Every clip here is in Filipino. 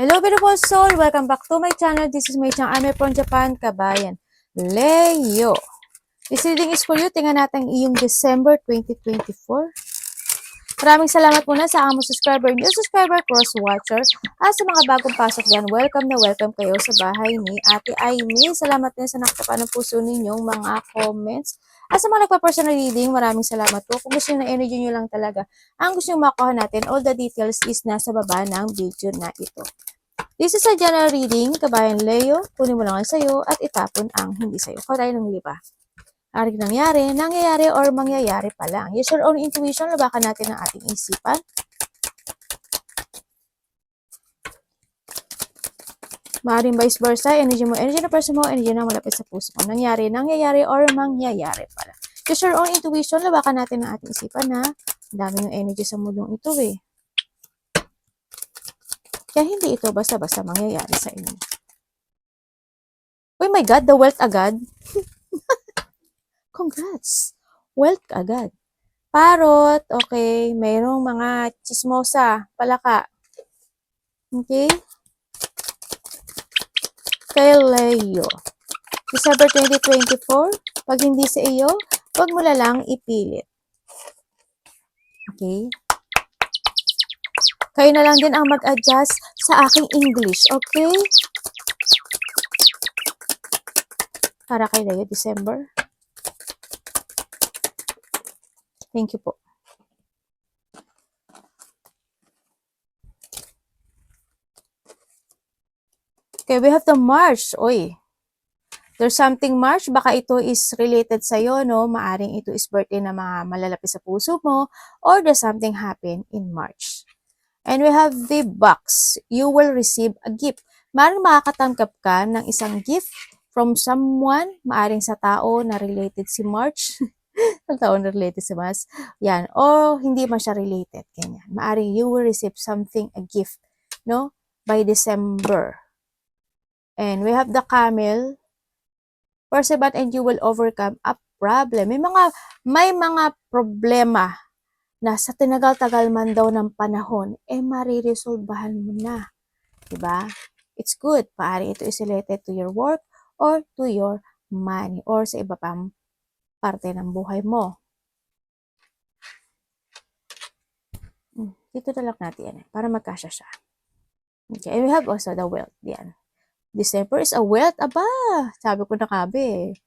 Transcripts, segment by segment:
Hello beautiful soul! Welcome back to my channel. This is Mei Chang. I'm from Japan, kabayan. Leo. This reading is for you. Tingnan natin iyong December 2024. Maraming salamat muna sa among subscriber, new subscriber, cross-watcher. At sa mga bagong pasok dyan, welcome na welcome kayo sa bahay ni Ate Aimee. Salamat din sa nakatapan ng puso ninyong mga comments. At sa mga nagpa-personal reading, maraming salamat po. Kung gusto nyo na energy nyo lang talaga, ang gusto nyo makuha natin, all the details is nasa baba ng video na ito. This is a general reading, kabayan Leo. Kunin mo lang ang sayo at itapon ang hindi sayo. Kuha tayo ng liba. Aring nangyayari, or mangyayari pa lang. Use your own intuition, labakan natin ang ating isipan. Maaring vice versa, energy mo, energy na person mo, energy na malapit sa puso mo. Nangyayari, or mangyayari pa lang. Use your own intuition, labakan natin ang ating isipan na ang dami yung energy sa mundong ito eh. Kaya hindi ito basta-basta mangyayari sa inyo. Oh my God, the wealth agad. Congrats! Wealth agad. Parot, okay. Mayroong mga chismosa, palaka. Okay? Kay Leo. December 2024, pag hindi sa iyo, huwag mo lang ipilit. Okay? Kayo na lang din ang mag-adjust sa aking English, okay? Para kay Leo, December. Thank you po. Okay, we have the March. Oy. There's something March. Baka ito is related sa'yo, no? Maaring ito is birthday na mga malalapit sa puso mo. Or there's something happen in March. And we have the box. You will receive a gift. Maaring makakatanggap ka ng isang gift from someone. Maaring sa tao na related si March. Sa tao na related si March. Yan. O hindi man siya related. Ganyan. Maaring you will receive something, a gift, no? By December. And we have the camel. Perseverance and you will overcome a problem. May mga problema na sa tinagal-tagal man daw ng panahon, mariresolbahan mo na. Diba? It's good. Paari ito is related to your work or to your money or sa iba pang parte ng buhay mo. Dito na lang natin yan para magkasya siya. Okay. And we have also the wealth. Yan. December is a wealth. Aba, sabi ko na kabe.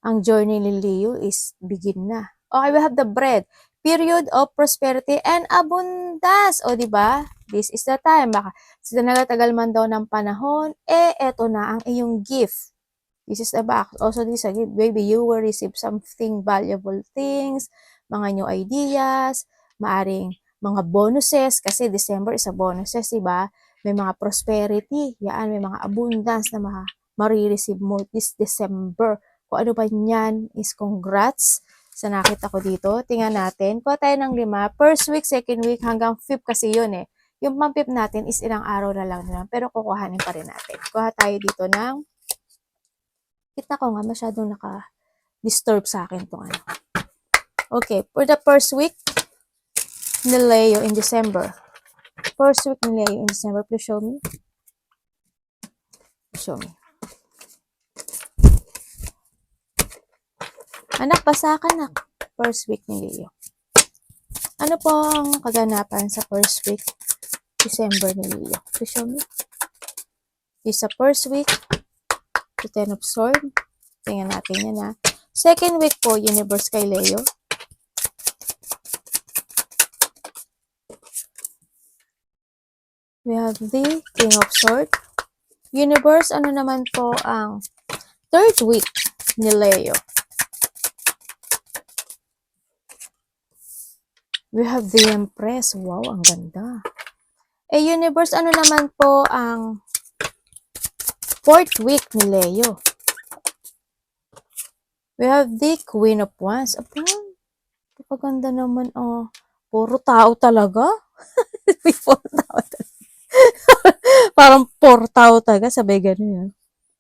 Ang journey ni Leo is begin na. Okay, we have the bread. Period of prosperity and abundance. O, diba? This is the time. Baka sa nagatagal man daw ng panahon, eto na ang iyong gift. This is the box. Also, this is a gift. Baby, you will receive something valuable things, mga new ideas, maaring mga bonuses, kasi December is a bonuses, diba? May mga prosperity, yan, may mga abundance na marireceive mo this December. Kung ano ba yan is congrats sa nakita ko dito. Tingnan natin. Kuha tayo ng 5. First week, second week, hanggang 5th kasi yun eh. Yung pang-5th natin is ilang araw na lang naman. Pero kukuhanin pa rin natin. Kuha tayo dito ng... Kita ko nga, masyadong naka-disturb sa akin itong ano. Okay, for the first week ni Leo in December. First week ni Leo in December. Please show me. Show me. Anak, basa ka na. First week ni Leo. Ano po ang kaganapan sa first week December ni Leo? Please show me. This is the first week. The Ten of Swords. Tingnan natin yan ha. Second week po, Universe kay Leo. We have the King of Swords. Universe, ano naman po ang third week ni Leo? We have the Empress. Wow, ang ganda. Universe, ano naman po ang fourth week ni Leo? We have the Queen of Wands. Aba, kapaganda naman, oh. Puro tao talaga. May puro tao talaga. Parang puro tao talaga. Sabay ganun yan.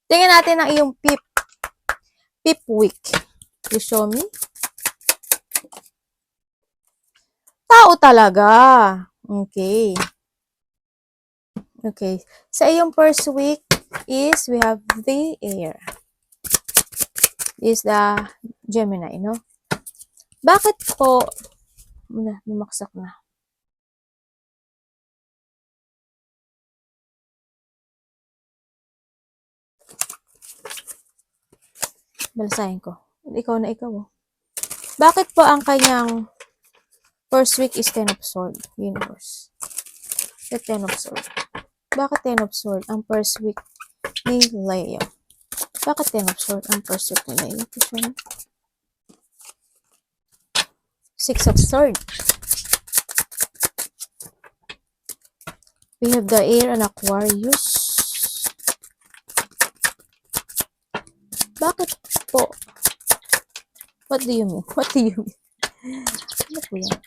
Tingnan natin ang iyong fifth week. You show me. Tao talaga. Okay. Okay. Sa iyong first week is we have the air. Is the Gemini, no? Bakit po, bumaksak na. Balasahin ko. Ikaw na ikaw, oh. Bakit po ang kanyang first week is Ten of Swords, Universe? The Ten of Swords. Bakit Ten of Swords ang first week ni Leo? Bakit Ten of Swords ang first week ni Leo? Six of Swords. We have the air and Aquarius. Bakit po? What do you mean? What do you mean? Ano po yan?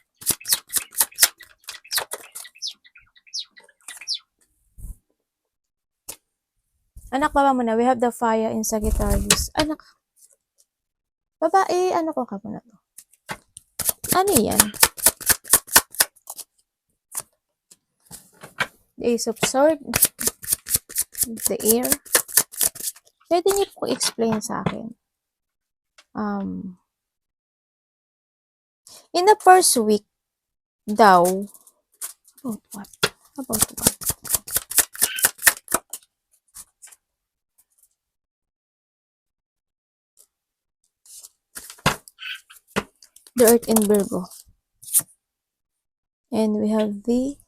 Anak, baba mo na. We have the fire in Sagittarius. Anak. Babae, ano ko ka muna to? Ano yan? The Ace of Swords. The air. Pwede niyo po explain sa akin. In the first week daw, about what? About what? The Earth in Virgo. And we have the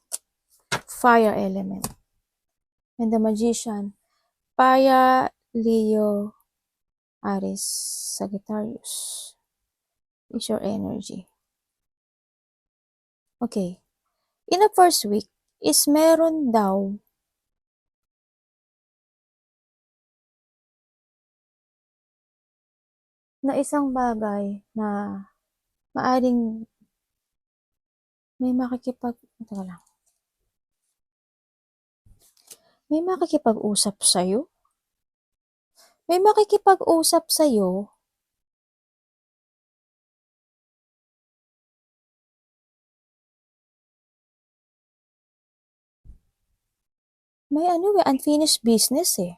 fire element. And the Magician. Fire, Leo, Aries, Sagittarius. Is your energy. Okay. In the first week, is meron daw na isang bagay na maaring may teka lang. May makikipag-usap sa'yo? May makikipag-usap sa'yo may unfinished business eh.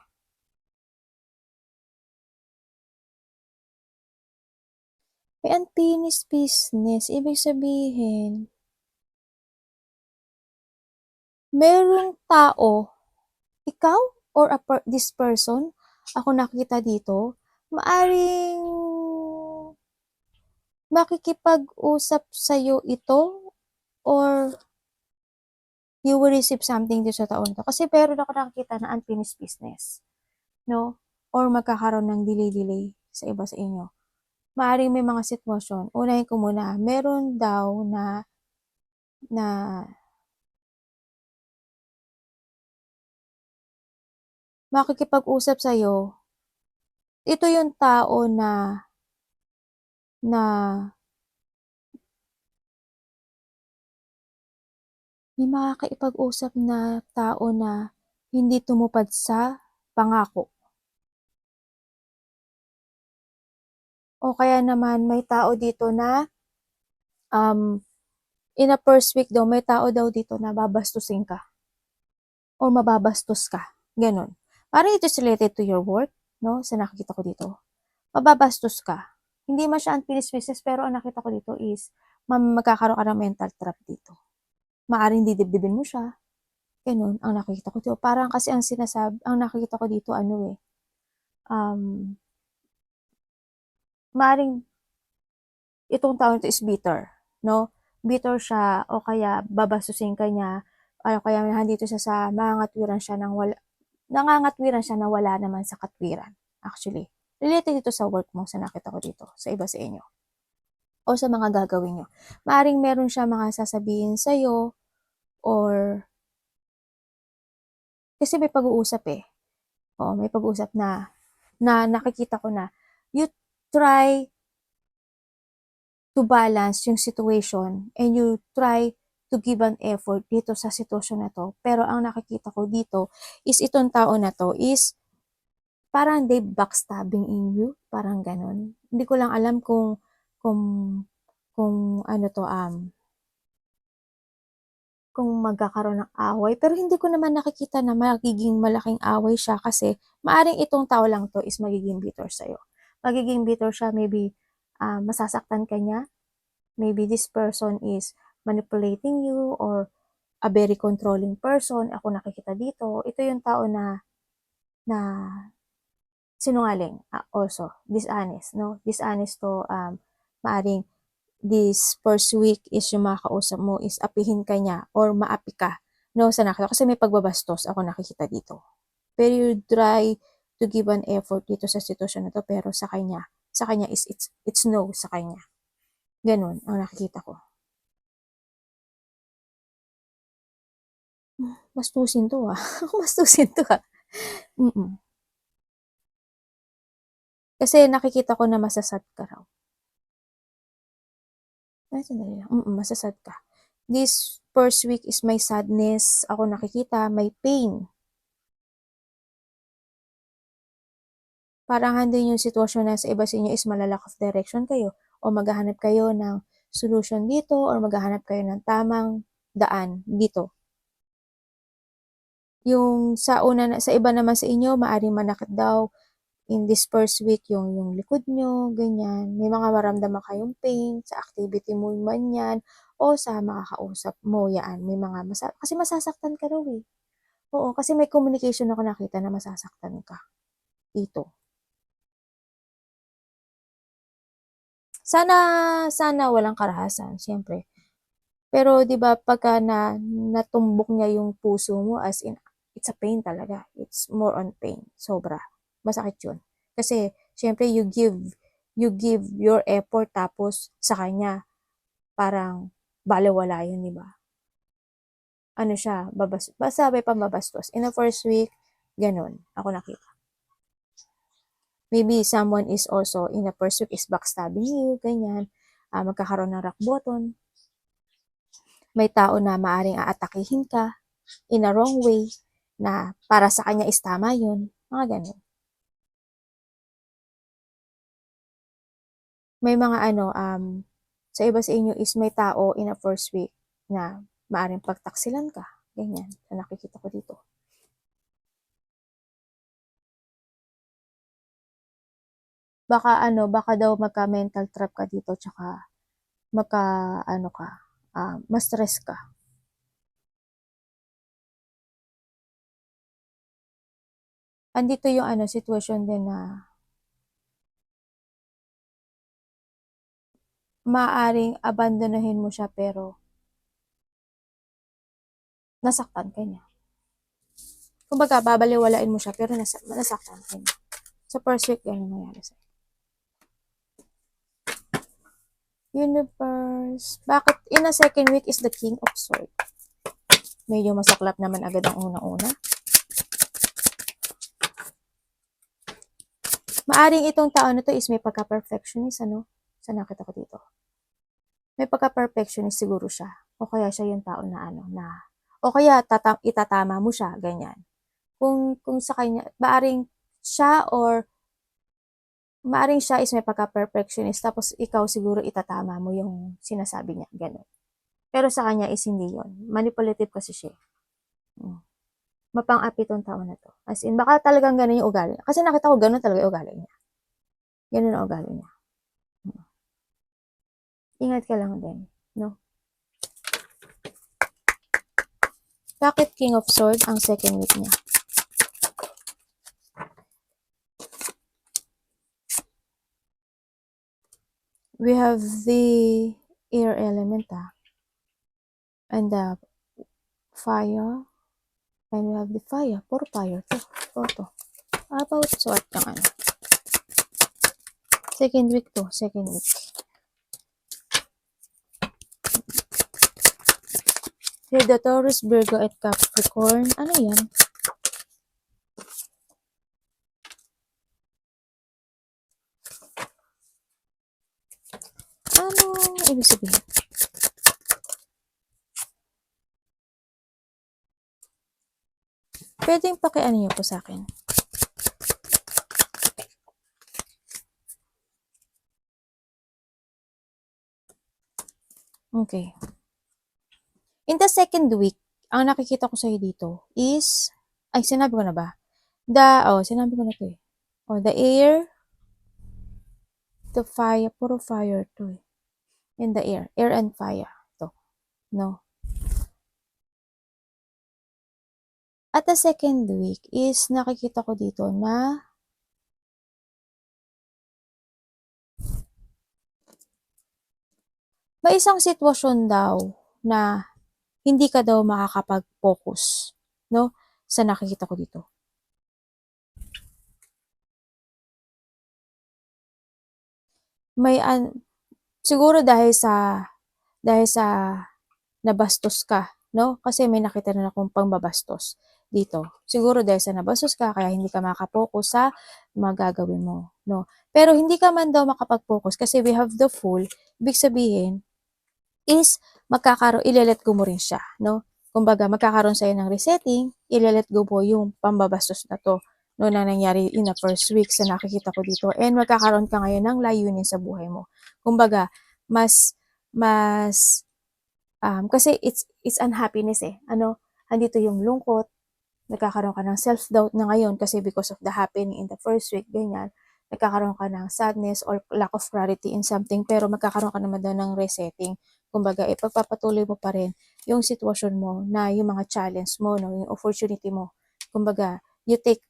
May unfinished business. Ibig sabihin, merong tao, ikaw or this person, ako nakita dito, maaring makikipag-usap sa'yo ito or you will receive something dito sa taon to. Kasi meron ako nakikita na unfinished business. No? Or magkakaroon ng delay sa iba sa inyo. Maaring may mga sitwasyon. Unahin ko muna, meron daw na makikipag-usap sa'yo. Ito yung tao na may makakaipag-usap na tao na hindi tumupad sa pangako. O kaya naman may tao dito na in a first week daw, may tao daw dito na babastusin ka. Or mababastos ka. Ganon. Parang ito is related to your work, no? Sa nakikita ko dito. Mababastos ka. Hindi man siya unfinished business, pero ang nakita ko dito is magkakaroon ka ng mental trap dito. Maaring didibdibin mo siya. Ganon, ang nakikita ko dito. Parang kasi ang nakikita ko dito, maaring itong taon ito is bitter, no? Bitter siya, o kaya babasusin ka niya, o kaya nandito siya sa nangangatwiran siya na wala naman sa katwiran. Actually, related ito sa work mo, sa nakita ko dito, sa iba sa inyo. O sa mga gagawin nyo. Maaring meron siya mga sasabihin sa'yo, or kasi may pag-uusap eh. Oo, may pag-uusap na nakikita ko na you try to balance yung situation and you try to give an effort dito sa sitwasyon na to. Pero ang nakikita ko dito is itong tao na to is parang they backstabbing in you. Parang ganon. Hindi ko lang alam kung ano to, kung magkakaroon ng away. Pero hindi ko naman nakikita na magiging malaking away siya kasi maaring itong tao lang to is magiging bitter sa'yo. Magiging bitter siya, maybe masasaktan ka niya. Maybe this person is manipulating you or a very controlling person. Ako nakikita dito. Ito yung tao na sinungaling. Also, dishonest, no? Dishonest to, maaring this first week is yung makakausap mo is apihin ka niya or maapi ka. No, sa nakita. Kasi may pagbabastos ako nakikita dito. Pero you try to give an effort dito sa sitwasyon na to, pero sa kanya is it's no sa kanya. Ganun ang nakikita ko. Bastusin to Bastusin to Mm-mm. Kasi nakikita ko na masasad ka raw. Ay, sandali lang. Masasad ka. This first week is may sadness. Ako nakikita, may pain. Parang handin yung sitwasyon na sa iba sa inyo is malalack of direction kayo o maghahanap kayo ng solution dito or maghahanap kayo ng tamang daan dito. Yung sa iba naman sa inyo, maaring manakit daw in this first week yung likod nyo, ganyan. May mga maramdaman kayong pain sa activity mo man yan o sa makakausap mo yan. May mga kasi masasaktan ka raw eh. Oo, kasi may communication ako nakita na masasaktan ka dito. Sana walang karahasan, siyempre. Pero 'di ba pagka natumbok niya yung puso mo, as in it's a pain talaga. It's more on pain, sobra. Masakit 'yun. Kasi siyempre you give your effort tapos sa kanya parang balewala 'yun, 'di ba? Ano siya, basta may pambabastos. In the first week, ganun, ako nakita. Maybe someone is also in the first week is backstabbing you, ganyan. Magkakaroon ng rock bottom. May tao na maaring aatakihin ka in a wrong way na para sa kanya is tama yun. Mga ganun. May mga sa iba sa inyo is may tao in a first week na maaring pagtaksilan ka. Ganyan. Na nakikita ko dito. Baka daw magka-mental trap ka dito tsaka ma-stress ka. Andito yung situation din na maaring abandonahin mo siya pero nasaktan ka niya. Kumbaga, babaliwalain mo siya pero nasaktan ka niya. Sa first week, yan ang nangyari sa'yo. Universe. Bakit in a second week is the King of Swords? Medyo masaklap naman agad ang unang-una. Maaring itong tao na to is may pagka-perfectionist, Sa nakita ko dito. May pagka-perfectionist siguro siya. O kaya siya yung tao na o kaya itatama mo siya, ganyan. Kung sa kanya, maaring siya is may pagka-perfectionist tapos ikaw siguro itatama mo yung sinasabi niya, gano'n. Pero sa kanya is hindi yon. Manipulative kasi siya. Mapang-api tong tao na to. As in, baka talagang gano'n yung ugali. Kasi nakita ko gano'n talaga yung ugali niya. Gano'n ang ugali niya. Ingat ka lang din, no? Bakit King of Swords ang second week niya? We have the air element, and the fire, and we have the fire. Puro fire to. About sword yung second week to, second week. Here, the Taurus, Virgo, at Capricorn. Ano yan? Ano ibig sabihin? Pwedeng pakiano niyo po sa akin. Okay. In the second week, ang nakikita ko sa'yo dito is, ay, sinabi ko na ba? Sinabi ko na to eh. The air, the fire, puro fire to eh. In the air and fire. To, no? At the second week is, nakikita ko dito na may isang sitwasyon daw na hindi ka daw makakapag-focus, no? Sa nakikita ko dito. Siguro dahil sa nabastos ka, no? Kasi may nakita na akong pangbabastos dito. Siguro dahil sa nabastos ka, kaya hindi ka makakapokus sa magagawin mo, no? Pero hindi ka man daw makapag-focus kasi we have the Fool. Ibig sabihin is ile-let go mo rin siya, no? Kumbaga, magkakaroon sa'yo ng resetting, ile-let go mo yung pambabastos na to, no, na nangyari in the first week sa nakikita ko dito. And magkakaroon ka ngayon ng layunin sa buhay mo. Kumbaga, mas kasi it's unhappiness eh. Andito yung lungkot, nagkakaroon ka ng self-doubt na ngayon kasi because of the happening in the first week, ganyan. Nagkakaroon ka ng sadness or lack of clarity in something, pero magkakaroon ka naman daw ng resetting. Kumbaga, ipagpapatuloy mo pa rin yung sitwasyon mo na yung mga challenge mo, no, yung opportunity mo. Kumbaga,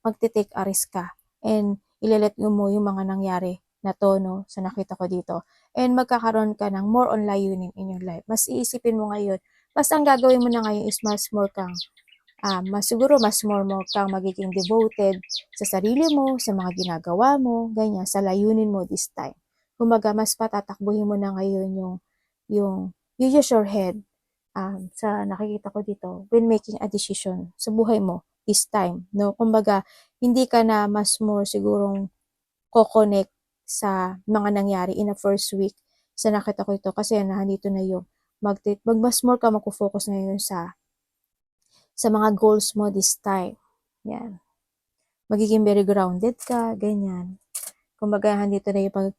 magte-take a risk ka and ile-let go mo yung mga nangyari na to, no, sa nakita ko dito. And magkakaroon ka ng more on layunin in your life. Mas iisipin mo ngayon, basta ang gagawin mo na ngayon is siguro mas more mo kang magiging devoted sa sarili mo, sa mga ginagawa mo, ganyan, sa layunin mo this time. Kumbaga, mas patatakbuhin mo na ngayon yung you use your head, sa nakikita ko dito, when making a decision sa buhay mo this time, no? Kumbaga, hindi ka na mas more sigurong ko-connect sa mga nangyari in the first week sa nakita ko ito kasi nandito na yung mas more ka magpo-focus ngayon sa mga goals mo this time. Yan. Magiging very grounded ka, ganyan. Kumbaga, nandito na yung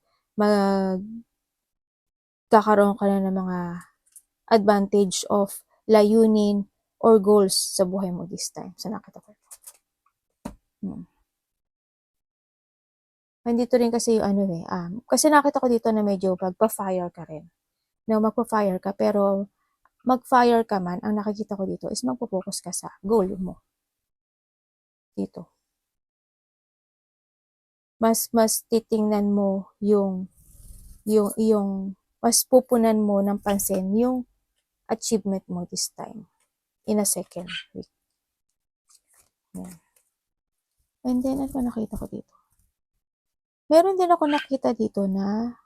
magkakaroon ka na ng mga advantage of layunin or goals sa buhay mo this time. Sa nakita ko. Nandito rin kasi yung kasi nakita ko dito na medyo magpa-fire ka rin. Na magpa-fire ka, pero mag-fire ka man, ang nakikita ko dito is magpo-focus ka sa goal mo. Dito. Mas titingnan mo yung mas pupunan mo ng pansin yung achievement mo this time in a second week. Yan. And then, ano pa nakita ko dito? Meron din ako nakita dito na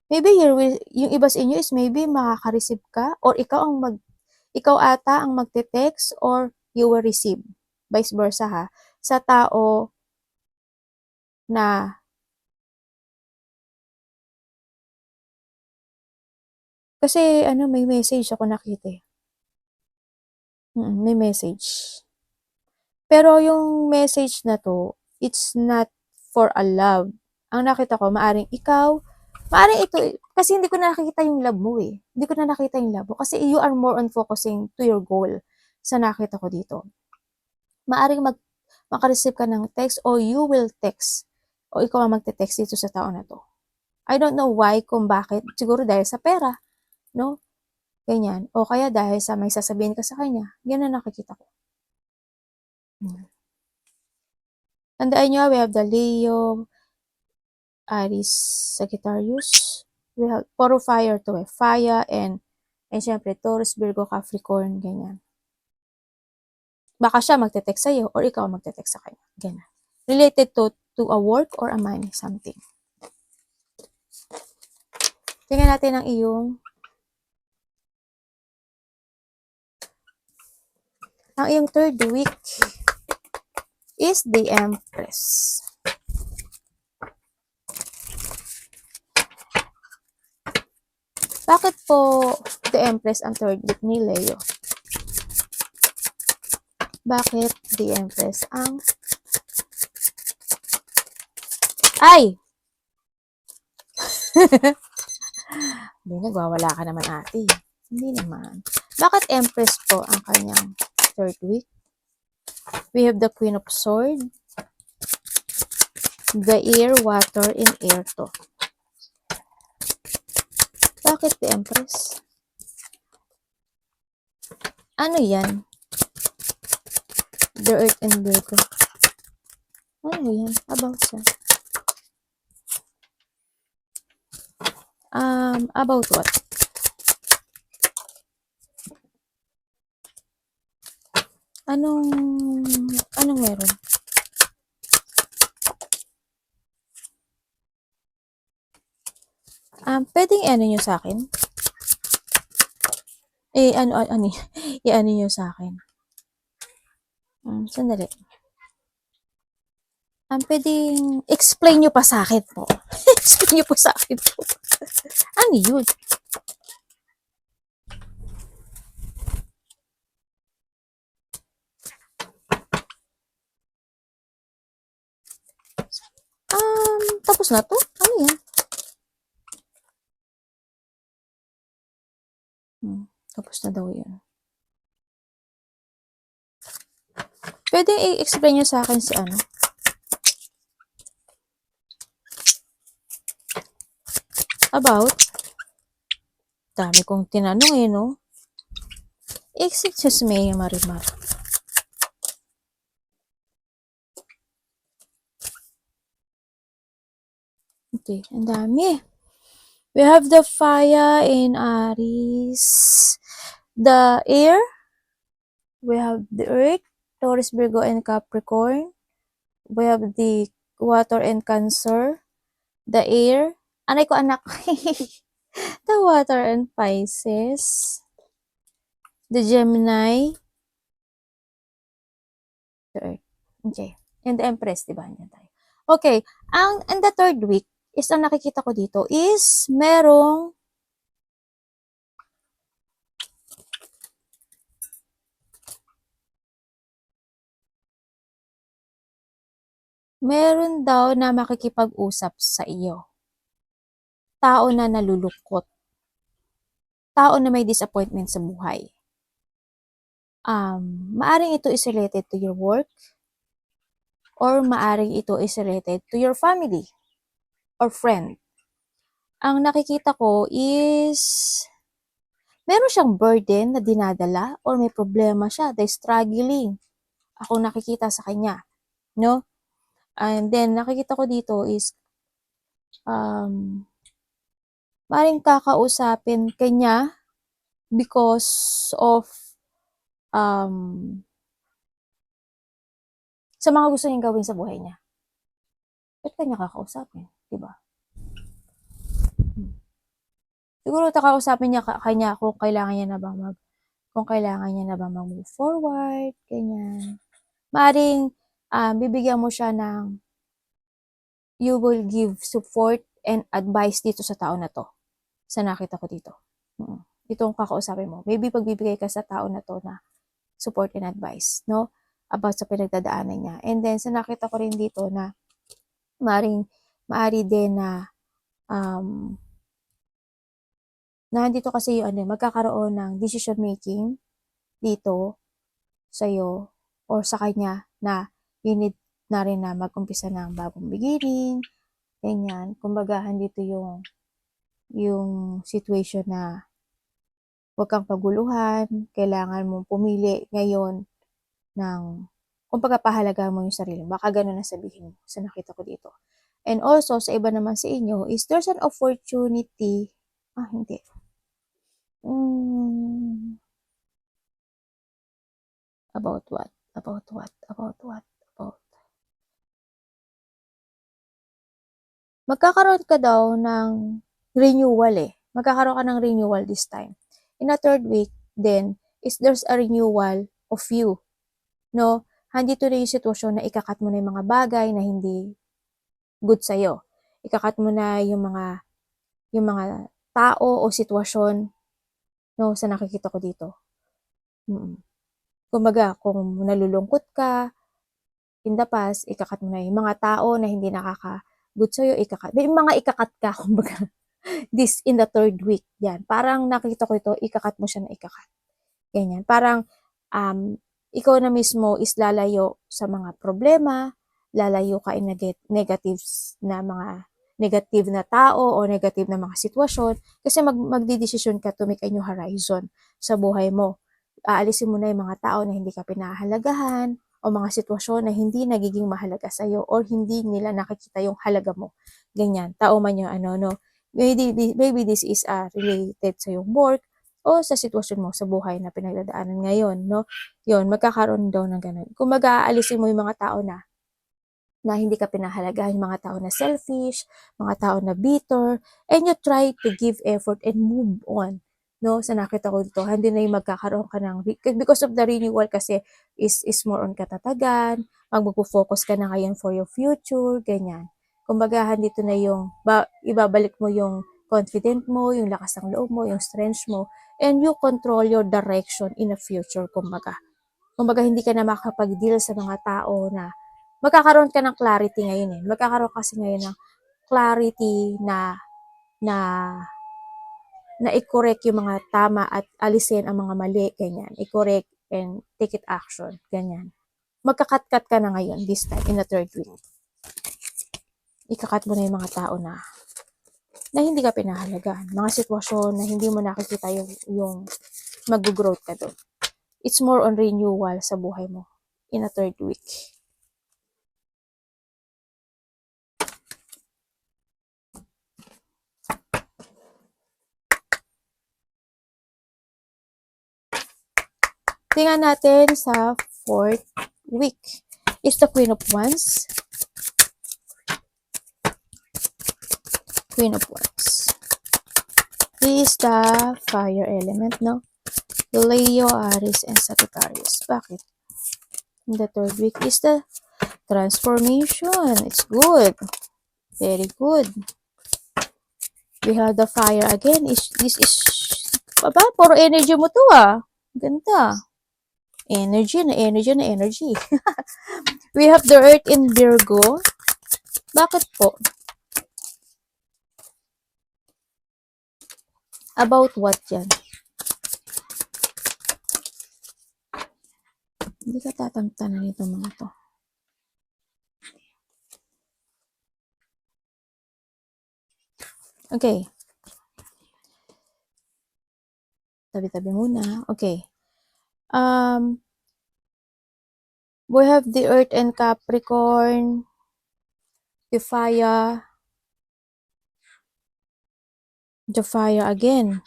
maybe yung iba sa inyo is maybe makaka-receive ka or ikaw ata ang magte-text or you will receive. Vice versa ha. Sa tao na kasi may message ako nakita eh. May message. Pero yung message na to, it's not for a love. Ang nakita ko, maaring ito, kasi hindi ko na nakikita yung love mo eh. Hindi ko na nakita yung love mo. Kasi you are more on focusing to your goal sa nakita ko dito. Maaring makareceive ka ng text or you will text o ikaw ang magte-text dito sa tao na to. I don't know why, kung bakit. Siguro dahil sa pera, no? Ganyan. O kaya dahil sa may sasabihin ka sa kanya. Yan ang nakikita ko. Tandaan nyo, we have the Leo, Aries, Sagittarius. We have puro fire to eh. Fire and syempre Taurus, Virgo, Capricorn, ganyan. Baka siya magte-text sa'yo or ikaw magte-text sa kanya. Ganyan. Related to a work or a money, something. Tingnan natin ang iyong third week is the Empress. Bakit po the Empress ang third week ni Leo? Bakit the Empress ang Hindi, nagwawala ka naman ate. Hindi naman. Bakit Empress po ang kanyang third week? We have the Queen of Swords, the air, water, and air to. Bakit the Empress? Ano yan? The Earth and Virgo. Ano yan? About sa? About what? Anong meron? Pwedeng ano nyo sa akin? I-ano nyo sa akin? Sandali. Pwedeng explain nyo pa sa akin po. Explain nyo po sa akin po. Ano yun? Tapos na to? Ano yan? Tapos na daw yan. Pwede i-explain nyo sa akin si ano? About? Dami kong tinanong eh, no? Excuse me, Marimar. Okay, ang dami. We have the fire in Aries. The air. We have the earth, Taurus, Virgo, and Capricorn. We have the water and Cancer. The air. Anay ko anak. The water and Pisces. The Gemini. The earth. Okay. And the Empress, diba? Yan tayo. Okay. In the third week, is ang nakikita ko dito is meron daw na makikipag-usap sa iyo. Tao na nalulungkot. Tao na may disappointment sa buhay. Maaring ito is related to your work, or maaring ito is related to your family or friend. Ang nakikita ko is meron siyang burden na dinadala or may problema siya, they're struggling. Ako nakikita sa kanya, no? And then nakikita ko dito is maring kakausapin kanya because of sa mga gusto niyang gawin sa buhay niya. Ba't kanya kakausapin? Diba? Siguro kakausapin niya kanya kung kailangan niya na bang mag-move forward, ganyan. Maring bibigyan mo siya ng you will give support and advice dito sa tao na to. Sa nakita ko dito. Itong kakausapin mo. Maybe pagbibigay ka sa tao na to na support and advice, no? About sa pinagdadaanan niya. And then, sa nakita ko rin dito na maari din na nandito kasi yung magkakaroon ng decision making dito sa'yo or sa kanya na you need na rin na mag-umpisa ng bagong beginning, ganyan. Kumbaga, dito yung situation na huwag kang paguluhan, kailangan mong pumili ngayon ng, kumbaga pahalagaan mo yung sarili. Baka ganun na sabihin mo sa nakita ko dito. And also, sa iba naman sa inyo, is there's an opportunity, hindi. About what? Magkakaroon ka daw ng renewal Magkakaroon ka ng renewal this time. In the third week, then, is there's a renewal of you. No? Handito na yung sitwasyon na ikakat mo na yung mga bagay na hindi good sa'yo. Ikakat mo na yung mga tao o sitwasyon, no, sa nakikita ko dito. Kumbaga, kung nalulungkot ka, in the past, ikakat mo na yung mga tao na hindi nakaka-good sa'yo, ikakat. May mga ikakat ka, kumbaga. This in the third week. Yan. Parang nakita ko ito, ikakat mo siya na ikakat. Ganyan. Parang, ikaw na mismo is lalayo sa mga problema, lalayo ka in negatives na mga negative na tao o negative na mga sitwasyon kasi magdidesisyon ka to make a new horizon sa buhay mo. Aalisin mo na yung mga tao na hindi ka pinahalagahan o mga sitwasyon na hindi nagiging mahalaga sa'yo or hindi nila nakikita yung halaga mo. Ganyan. Tao man yung ano, no? Maybe this is related sa yung work o sa sitwasyon mo sa buhay na pinagdadaanan ngayon, no? Yun, magkakaroon daw ng ganun. Kung mag-aalisin mo yung mga tao na hindi ka pinahalagahan, yung mga tao na selfish, mga tao na bitter, and you try to give effort and move on. No, sa nakita ko dito, hindi na yung magkakaroon ka ng, because of the renewal kasi is more on katatagan, magpo-focus ka na ngayon for your future, ganyan. Kumbaga, dito na yung, ibabalik mo yung confident mo, yung lakas ng loob mo, yung strength mo, and you control your direction in the future, kumbaga. Kumbaga, hindi ka na makapag-deal sa mga tao na magkakaroon ka ng clarity ngayon eh. Magkakaroon kasi ngayon ng clarity na na i-correct yung mga tama at alisin ang mga mali, ganyan. I-correct and take it action, ganyan. Magkakat-kat ka na ngayon, this time, in the third week. Ikakat mo na yung mga tao na hindi ka pinahalagaan. Mga sitwasyon na hindi mo nakikita yung mag-growth ka doon. It's more on renewal sa buhay mo in a third week. Tingnan natin sa fourth week. Is the Queen of Wands. Queen of Wands. Is the fire element, no? Leo, Aries, and Sagittarius. Bakit? In the third week is the transformation. It's good. Very good. We have the fire again. This is, puro energy mo to ah. Ganda. Energy na energy na energy. We have the Earth in Virgo. Bakit po? About what yan? Hindi ka tatantanan nito mga to. Okay. Tabi-tabi muna. Okay. We have the Earth and Capricorn, the fire again.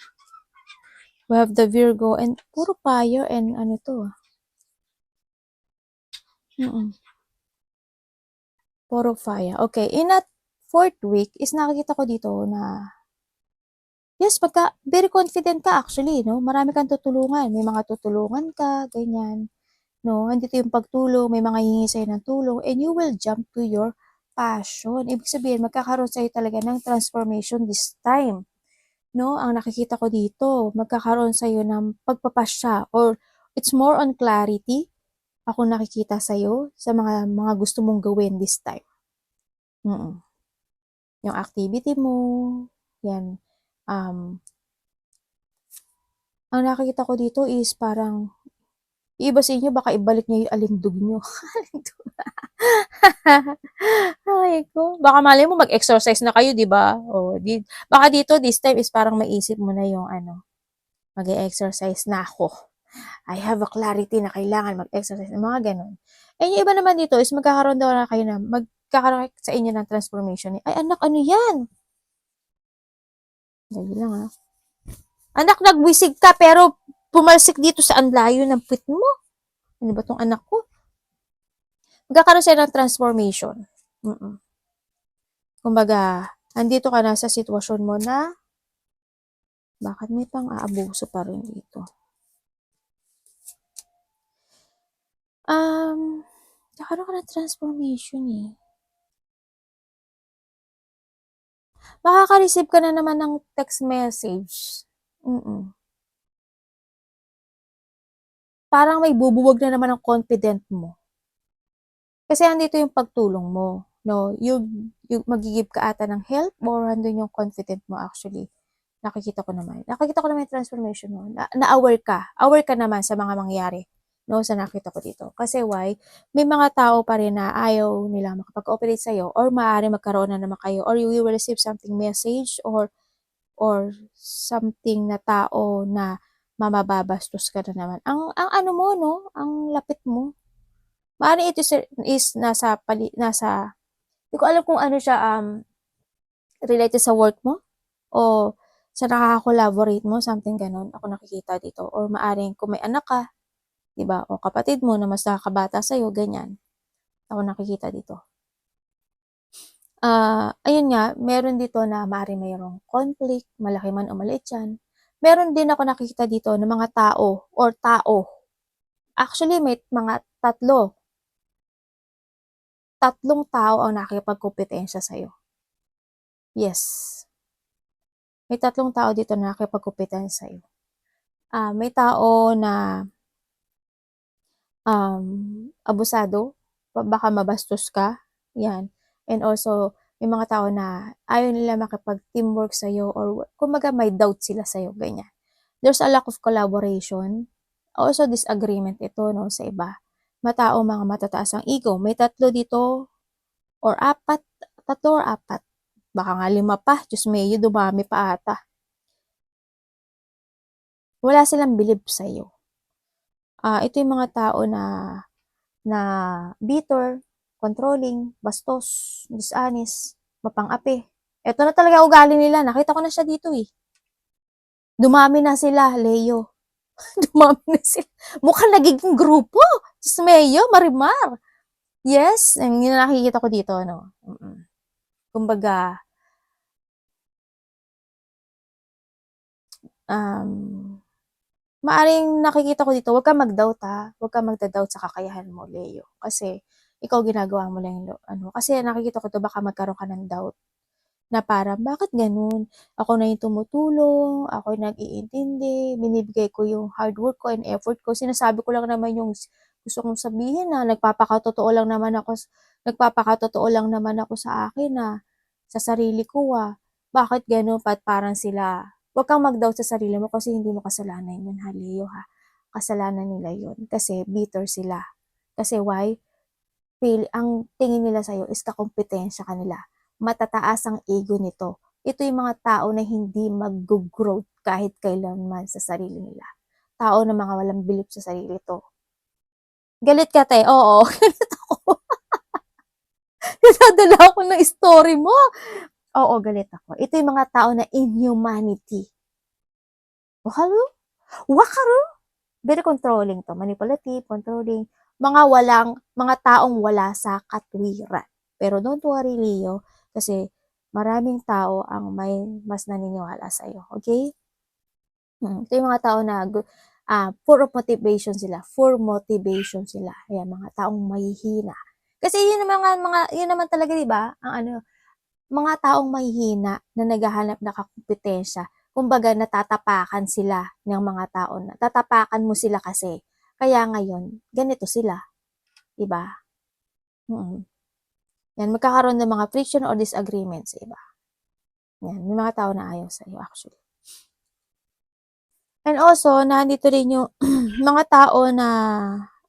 We have the Virgo and puro fire and ano to. Puro fire. Okay, in that fourth week is nakikita ko dito na yes, very confident ka actually, no? Marami kang tutulungan. May mga tutulungan ka, ganyan. No? Andito yung pagtulong, may mga hihingi sa'yo ng tulong, and you will jump to your passion. Ibig sabihin, magkakaroon sa'yo talaga ng transformation this time. No? Ang nakikita ko dito, magkakaroon sa'yo ng pagpapasya, or it's more on clarity. Ako nakikita sa'yo sa mga gusto mong gawin this time. Yung activity mo, yan. Ang nakikita ko dito is parang, iba sa inyo, baka ibalik niyo yung alindog nyo. Ay ko. Baka malay mo mag-exercise na kayo, di ba? Baka dito, this time is parang maisip mo na yung mag-exercise na ako. I have a clarity na kailangan mag-exercise. Mga ganun. Eh, yung iba naman dito is magkakaroon daw na kayo na magkakaroon sa inyo ng transformation. Ay, anak, ano yan? Dali lang ha. Anak, nagwisig ka pero pumalsik dito sa anlayo ng puwit mo. Ano ba tong anak ko? Magkakaroon siya ng transformation. Kumbaga, andito ka na sa sitwasyon mo na bakit may pang-aabuso pa rin dito? Magkakaroon ka ng transformation eh. Makaka-receive ka na naman ng text message. Parang may bubuwag na naman ang confident mo. Kasi andito yung pagtulong mo. no? Yung magigib ka ata ng help or andun yung confident mo actually. Nakikita ko naman yung transformation mo. Na-aware ka. Aware ka naman sa mga mangyayari. No, sa nakita ko dito. Kasi why? May mga tao pa rin na ayaw nila makapag-cooperate sa'yo or maaari magkaroon na naman kayo or you will receive something message or something na tao na mamababastos ka na naman. Ang ano mo, no? Ang lapit mo. Maaari ito is nasa, hindi ko alam kung ano siya, related sa work mo o sa nakaka-collaborate mo, something ganon. Ako nakikita dito. Or maaring kung may anak ka, di ba? O kapatid mo na mas nakakabata sa'yo, ganyan. Ako nakikita dito. Ayun nga, meron dito na maaring mayroong conflict, malaki man o maliit yan. Meron din ako nakikita dito ng mga tao or tao. Actually, may mga tatlong tao ang nakikipagkompetensya sa'yo. Yes. May tatlong tao dito na nakikipagkompetensya sa'yo. May tao na abusado, baka mabastos ka, yan. And also, may mga tao na ayaw nila makipag-teamwork sa'yo or kumbaga may doubt sila sa'yo, ganyan. There's a lack of collaboration. Also, disagreement ito, no, sa iba. Matao mga matataas ang ego. May tatlo dito or apat, tatlo or apat. Baka nga 5 pa, Diyos medyo dumami pa ata. Wala silang believe sa'yo. Ito yung mga tao na bitter, controlling, bastos, dishonest, mapang-api. Ito na talaga ugali nila. Nakita ko na siya dito eh. Dumami na sila, Leo. Dumami na sila. Mukhang nagiging grupo. Diyos Mayo, Marimar. Yes, yung nakikita ko dito, no. Kumbaga, maaring nakikita ko dito, huwag kang mag-doubt ha. Huwag kang magda-doubt sa kakayahan mo, Leo. Kasi, ikaw ginagawa mo lang yung, kasi nakikita ko to baka magkaroon ka ng doubt. Na parang, bakit ganun? Ako na yung tumutulong, ako yung nag-iintindi, binibigay ko yung hard work ko and effort ko. Sinasabi ko lang naman yung gusto kong sabihin na nagpapakatotoo lang naman ako sa akin na sa sarili ko Bakit ganun? Parang sila, huwag kang mag-doubt sa sarili mo kasi hindi mo kasalanan yun, ha, Leo, ha? Kasalanan nila yun kasi bitter sila. Kasi why? Ang tingin nila sa'yo is kakumpetensya kanila. Matataas ang ego nito. Ito yung mga tao na hindi mag-growth kahit kailanman sa sarili nila. Tao na mga walang belief sa sarili to. Galit ka, te? Oo, galit ako. Nadadala ako ng story mo. Oo, galit ako. Ito yung mga tao na inhumanity. Wakaru? Very controlling to. Manipulative, controlling. Mga taong wala sa katwiran. Pero don't worry, Leo, kasi maraming tao ang may mas naniniwala sa'yo. Okay? Ito yung mga tao na full of motivation sila. Ayan, mga taong mahihina. Kasi yun naman talaga, di ba? Mga taong mahihina na naghahanap na kakumpetensya. Kumbaga, natatapakan sila ng mga tao na. Tatapakan mo sila kasi. Kaya ngayon, ganito sila. Diba? Yan, magkakaroon ng mga friction or disagreement sa iba. Yan, may mga tao na ayaw sa iyo actually. And also, nandito rin yung mga tao na,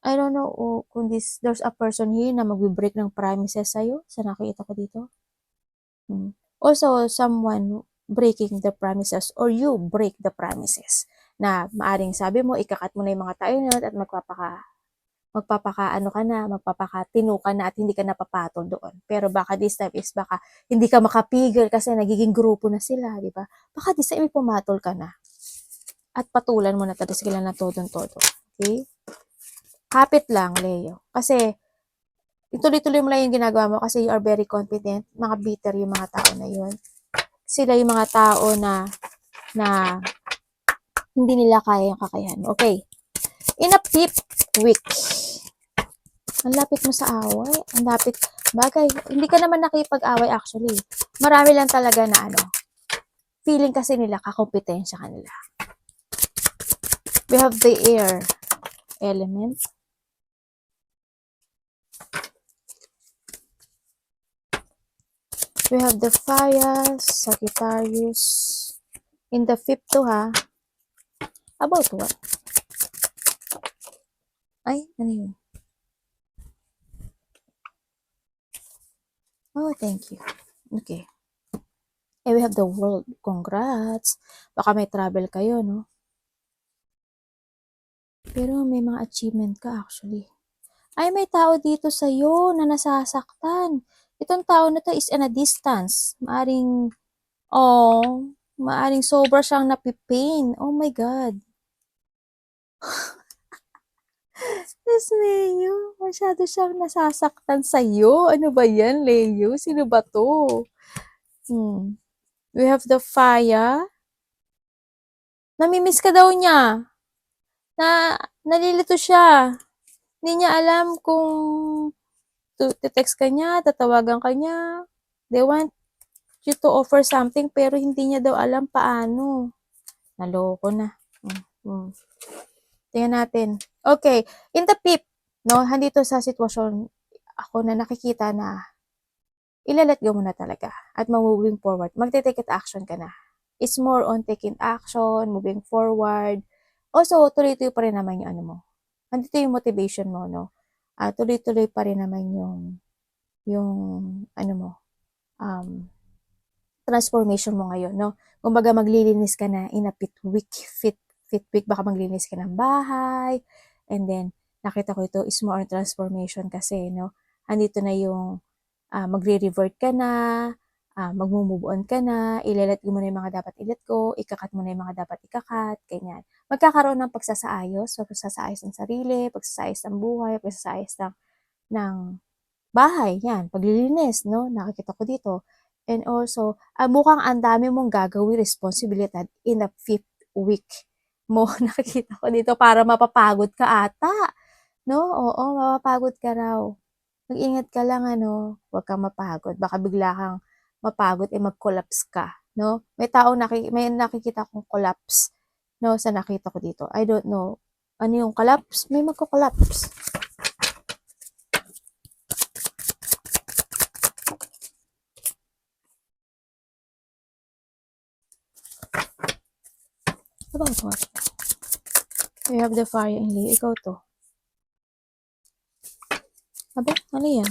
I don't know kung there's a person here na mag-break ng promises sa'yo, sa nakikita ko dito. Also, someone breaking the promises or you break the promises na maaring sabi mo, ikakat mo na yung mga tao na at magpapakatino ka na at hindi ka napapatol doon. Pero baka this time is baka hindi ka makapigil kasi nagiging grupo na sila, di ba? Baka this time pumatol ka na at patulan mo na talaga sila na todo-todo. Okay? Kapit lang, Leo. Kasi ituloy-tuloy mo lang yung ginagawa mo kasi you are very confident. Mga bitter yung mga tao na yun. Sila yung mga tao na hindi nila kaya yung kakayahan. Okay. In a fifth week, ang lapit mo sa away. Ang lapit. Bagay, hindi ka naman nakipag-away actually. Marami lang talaga na feeling kasi nila kakompetensya kanila. We have the air element. We have the fire, Sagittarius. In the 5th to ha. About what? Ay, ano yun? Oh, thank you. Okay. Eh, we have the world. Congrats. Baka may travel kayo, no? Pero may mga achievement ka actually. Ay, may tao dito sa'yo na nasasaktan. Itong tao na to is in a distance. Maaring sobra siyang napipain. Oh my God. Yes, Leo. Masyado siyang nasasaktan sa'yo. Ano ba yan, Leo? Sino ba to? We have the fire. Namimiss ka daw niya. Nalilito siya. Hindi niya alam kung text ka niya, tatawagan ka niya. They want you to offer something pero hindi niya daw alam paano. Naloko na. Tingnan natin. Okay. In the 5th, no, handito sa sitwasyon ako na nakikita na ilalet go mo na talaga at moving forward. Magte-take action ka na. It's more on taking action, moving forward. Also, tuloy-tuloy pa rin naman yung ano mo. Andito yung motivation mo, no? Tuloy-tuloy pa rin naman yung ano mo, transformation mo ngayon, no? Kumbaga maglilinis ka na in a fit week, baka maglinis ka ng bahay, and then, nakita ko ito is more on transformation kasi, no? Andito na yung magre-revert ka na, magmo-move on ka na, ilalet mo na yung mga dapat ilet ko, ikakat mo na yung mga dapat ikakat, ganyan. Magkakaroon ng pagsasaayos ng sarili, pagsasaayos ng buhay, pagsasaayos ng bahay, yan, paglilinis, no? Nakikita ko dito. And also, mukhang ang dami mong gagawin responsibilidad in the 5th week mo. Nakikita ko dito para mapapagod ka ata. No? Oo, mapapagod ka raw. Mag-ingat ka lang, huwag kang mapagod. Baka bigla kang mapagod, mag-collapse ka. No? May nakikita kong collapse, no, sa nakita ko dito. I don't know. Ano yung collapse? May magko-collapse. About what? We have the fire in Leo. Ikaw to. Aba, ano yan?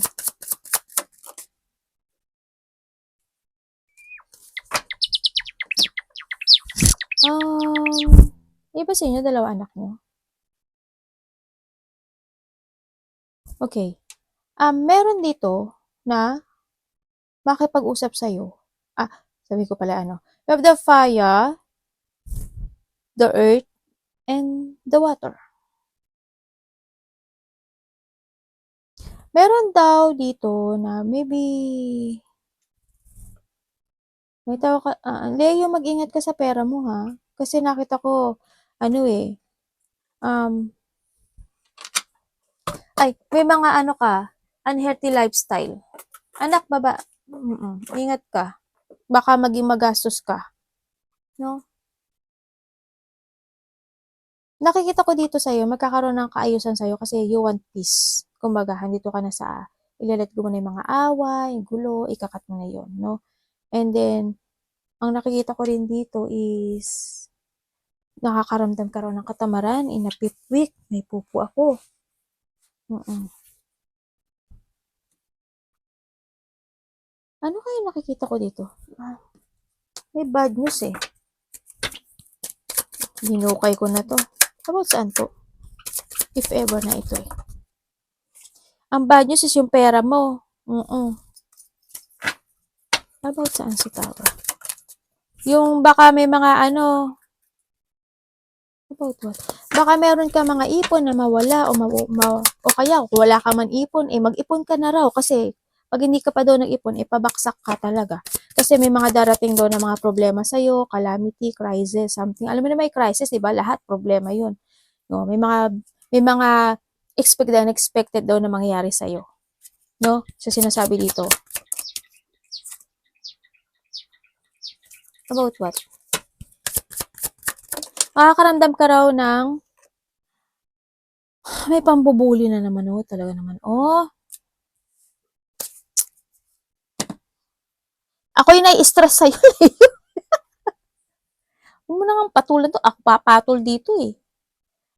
Iba sa inyo, dalawa anak nyo? Okay. Meron dito na makipag-usap sa'yo. Sabi ko pala We have the fire, the earth, and the water. Meron daw dito na maybe may tao ka, Leo, mag-ingat ka sa pera mo ha. Kasi nakita ko, may mga unhealthy lifestyle. Anak, baba, ingat ka. Baka maging magastos ka. No? Nakikita ko dito sa'yo, magkakaroon ng kaayusan sa'yo kasi you want peace. Kumbaga, handito ka na sa, ilalet ko mo na yung mga away, gulo, ikakat mo na yun, no? And then, ang nakikita ko rin dito is, nakakaramdam ka raw ng katamaran in a 5th week. May pupo ako. Ano kaya nakikita ko dito? May bad news eh. Hinukay ko na to. About saan to? If ever na ito eh. Ang bad news is yung pera mo. About saan si Tower? Yung baka may mga about what? Baka meron ka mga ipon na mawala o kaya kung wala ka man ipon, mag-ipon ka na raw kasi pag hindi ka pa daw nag-ipon, pabaksak ka talaga. Kasi may mga darating daw na mga problema sa'yo, calamity, crisis, something. Alam mo na may crisis, diba? Lahat problema yun. No, may mga expected and unexpected daw na mangyayari sa'yo. No? So, sinasabi dito. About what? Makakaramdam ka raw ng may pambubuli na naman, talaga naman. Ako yung nai-stress sa'yo. Huwag mo na ngang patulan 'to, ako papatol dito, eh.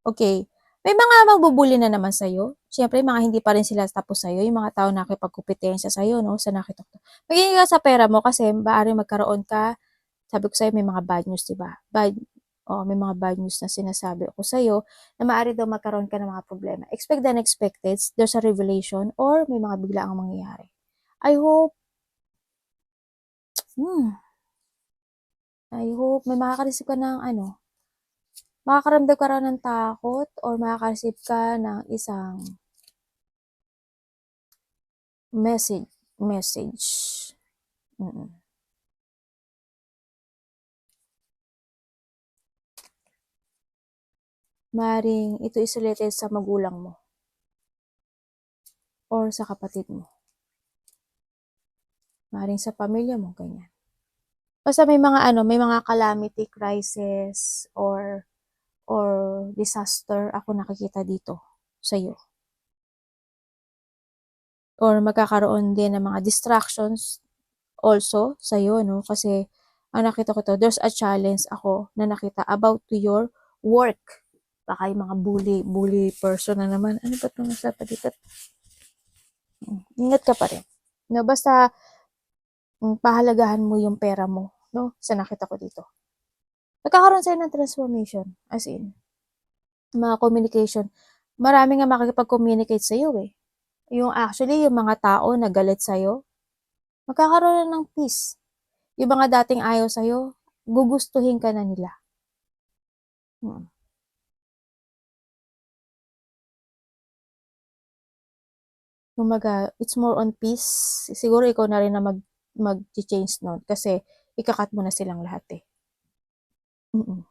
Okay. May mga magbubully na naman sa'yo. Siyempre mga hindi pa rin sila tapos sa'yo, yung mga tao na nakikipagkompetensya sa'yo 'no, sa nakita ko. Maging ingat sa pera mo kasi maaaring magkaroon ka, sabi ko sa'yo may mga bad news, 'di ba? May mga bad news na sinasabi ako sa'yo na maaari daw magkaroon ka ng mga problema. Expect the unexpected, there's a revelation or may mga biglaang mangyayari. I hope, hmm, I hope may makaka-receive ka ng makakaramdam ka raw ng takot or makaka-receive ka ng isang message. Mm. Maaaring ito is related sa magulang mo or sa kapatid mo. Maaaring sa pamilya mo, ganyan. Basta may mga calamity, crisis, or disaster ako nakikita dito sa'yo. Or magkakaroon din ng mga distractions also sa'yo, no? Kasi, ang nakita ko to, there's a challenge ako na nakita about to your work. Baka yung mga bully person na naman. Ano ba itong nasa dito? Ingat ka pa rin. No, basta, pahalagahan mo yung pera mo, no? Sa nakita ko dito. Nagkakaroon sa'yo ng transformation, as in, mga communication. Marami nga makikipag-communicate sa'yo eh. Yung actually, yung mga tao na galit sa'yo, magkakaroon na ng peace. Yung mga dating ayaw sa'yo, gugustuhin ka na nila. Kumbaga, it's more on peace. Siguro ikaw na rin na mag-change nun kasi ikakat mo na silang lahat eh. Mm.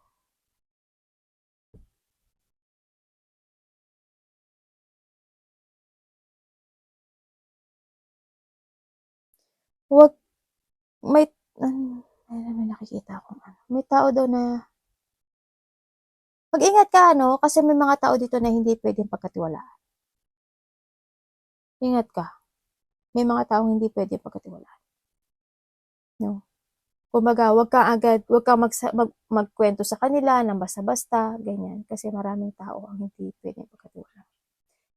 Huwag, may, may nakikita akong may tao daw na, mag-ingat ka kasi may mga tao dito na hindi pwedeng pagkatiwalaan. Ingat ka. May mga taong hindi pwedeng pagkatiwalaan. No? Kumbaga, wag kang magkwento sa kanila ng basta-basta, ganyan. Kasi maraming tao ang hindi pwedeng pagkatiwalaan.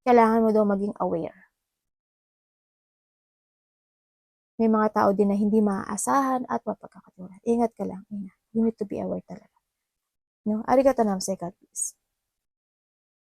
Kailangan mo daw maging aware. May mga tao din na hindi maaasahan at mapagkakatiwalaan. Ingat ka lang, ina. You need to be aware talaga. No? Arigato namase, God bless.